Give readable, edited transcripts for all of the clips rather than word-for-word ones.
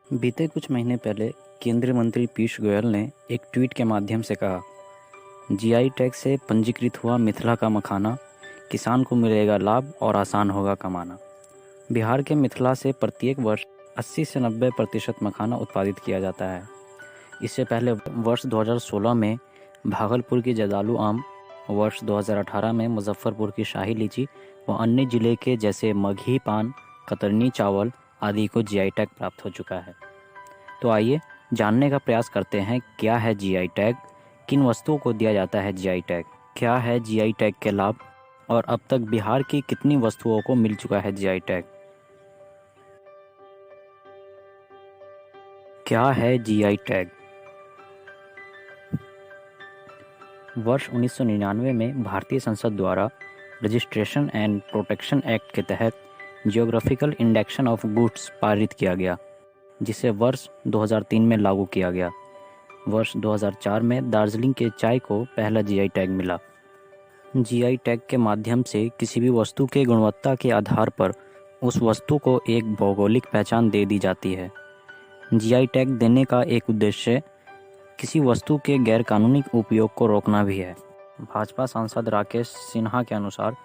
बीते कुछ महीने पहले केंद्रीय मंत्री पीयूष गोयल ने एक ट्वीट के माध्यम से कहा, जीआई टैग से पंजीकृत हुआ मिथिला का मखाना, किसान को मिलेगा लाभ और आसान होगा कमाना। बिहार के मिथिला से प्रत्येक वर्ष 80 से 90% मखाना उत्पादित किया जाता है। इससे पहले वर्ष 2016 में भागलपुर की जर्दालू आम, वर्ष 2018 में मुजफ्फरपुर की शाही लीची व अन्य जिले के जैसे मगही पान, कतरनी चावल आदि को जीआई टैग प्राप्त हो चुका है। तो आइए जानने का प्रयास करते हैं, क्या है जीआई टैग, किन वस्तुओं को दिया जाता है जीआई टैग, क्या है जीआई टैग के लाभ और अब तक बिहार की कितनी वस्तुओं को मिल चुका है जीआई टैग। क्या है जीआई टैग? वर्ष 1999 में भारतीय संसद द्वारा रजिस्ट्रेशन एंड प्रोटेक्शन एक्ट के तहत जियोग्राफिकल इंडेक्शन ऑफ गुड्स पारित किया गया, जिसे वर्ष 2003 में लागू किया गया। वर्ष 2004 में दार्जिलिंग के चाय को पहला जीआई टैग मिला। जीआई टैग के माध्यम से किसी भी वस्तु के गुणवत्ता के आधार पर उस वस्तु को एक भौगोलिक पहचान दे दी जाती है। जीआई टैग देने का एक उद्देश्य किसी वस्तु के गैरकानूनी उपयोग को रोकना भी है। भाजपा सांसद राकेश सिन्हा के अनुसार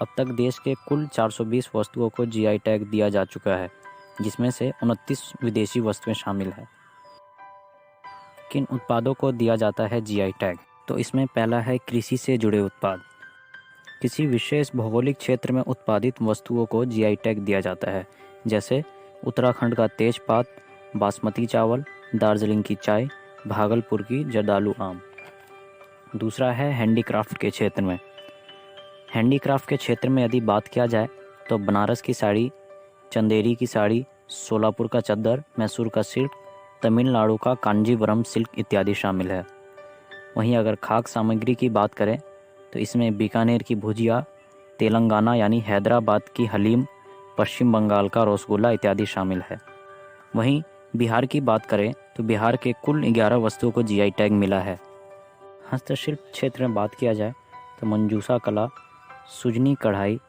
अब तक देश के कुल 420 वस्तुओं को जीआई टैग दिया जा चुका है, जिसमें से 29 विदेशी वस्तुएं शामिल हैं। किन उत्पादों को दिया जाता है जीआई टैग? तो इसमें पहला है कृषि से जुड़े उत्पाद। किसी विशेष भौगोलिक क्षेत्र में उत्पादित वस्तुओं को जीआई टैग दिया जाता है, जैसे उत्तराखंड का तेजपात, बासमती चावल, दार्जिलिंग की चाय, भागलपुर की जर्दालू आम। दूसरा है हैंडीक्राफ्ट के क्षेत्र में। हैंडीक्राफ्ट के क्षेत्र में यदि बात किया जाए तो बनारस की साड़ी, चंदेरी की साड़ी, सोलापुर का चद्दर, मैसूर का सिल्क, तमिलनाडु का कांजीवरम सिल्क इत्यादि शामिल है। वहीं अगर खाद्य सामग्री की बात करें तो इसमें बीकानेर की भुजिया, तेलंगाना यानी हैदराबाद की हलीम, पश्चिम बंगाल का रसगुल्ला इत्यादि शामिल है। वहीं बिहार की बात करें तो बिहार के कुल 11 वस्तुओं को जीआई टैग मिला है। हस्तशिल्प क्षेत्र में बात किया जाए तो मंजूसा कला, सुजनी कढ़ाई,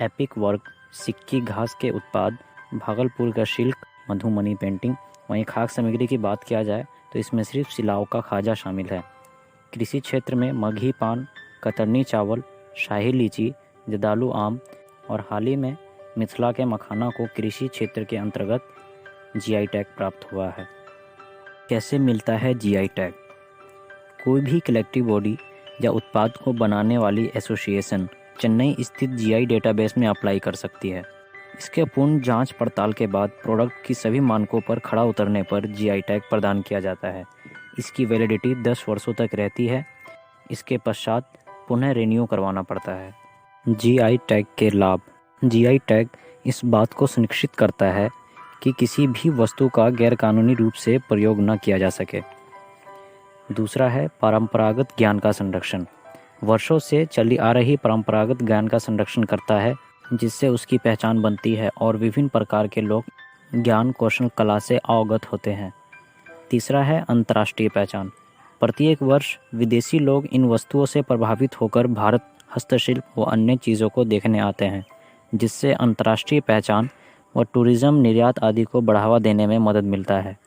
एपिक वर्क, सिक्की घास के उत्पाद, भागलपुर का सिल्क, मधुमनी पेंटिंग। वहीं खाद्य सामग्री की बात किया जाए तो इसमें सिर्फ सिलाव का खाजा शामिल है। कृषि क्षेत्र में मगही पान, कतरनी चावल, शाही लीची, जर्दालू आम और हाल ही में मिथिला के मखाना को कृषि क्षेत्र के अंतर्गत जीआई टैग प्राप्त हुआ है। कैसे मिलता है जीआई टैग? कोई भी कलेक्टिव बॉडी या उत्पाद को बनाने वाली एसोसिएशन चेन्नई स्थित जीआई डेटाबेस में अप्लाई कर सकती है। इसके पूर्ण जांच पड़ताल के बाद प्रोडक्ट की सभी मानकों पर खड़ा उतरने पर जीआई टैग प्रदान किया जाता है। इसकी वैलिडिटी 10 वर्षों तक रहती है। इसके पश्चात पुनः रिन्यू करवाना पड़ता है। जीआई टैग के लाभ। जीआई टैग इस बात को सुनिश्चित करता है कि किसी भी वस्तु का गैरकानूनी रूप से प्रयोग न किया जा सके। दूसरा है परंपरागत ज्ञान का संरक्षण। वर्षों से चली आ रही परंपरागत ज्ञान का संरक्षण करता है, जिससे उसकी पहचान बनती है और विभिन्न प्रकार के लोग ज्ञान, कौशल, कला से अवगत होते हैं। तीसरा है अंतर्राष्ट्रीय पहचान। प्रत्येक वर्ष विदेशी लोग इन वस्तुओं से प्रभावित होकर भारत हस्तशिल्प व अन्य चीज़ों को देखने आते हैं, जिससे अंतर्राष्ट्रीय पहचान व टूरिज्म, निर्यात आदि को बढ़ावा देने में मदद मिलता है।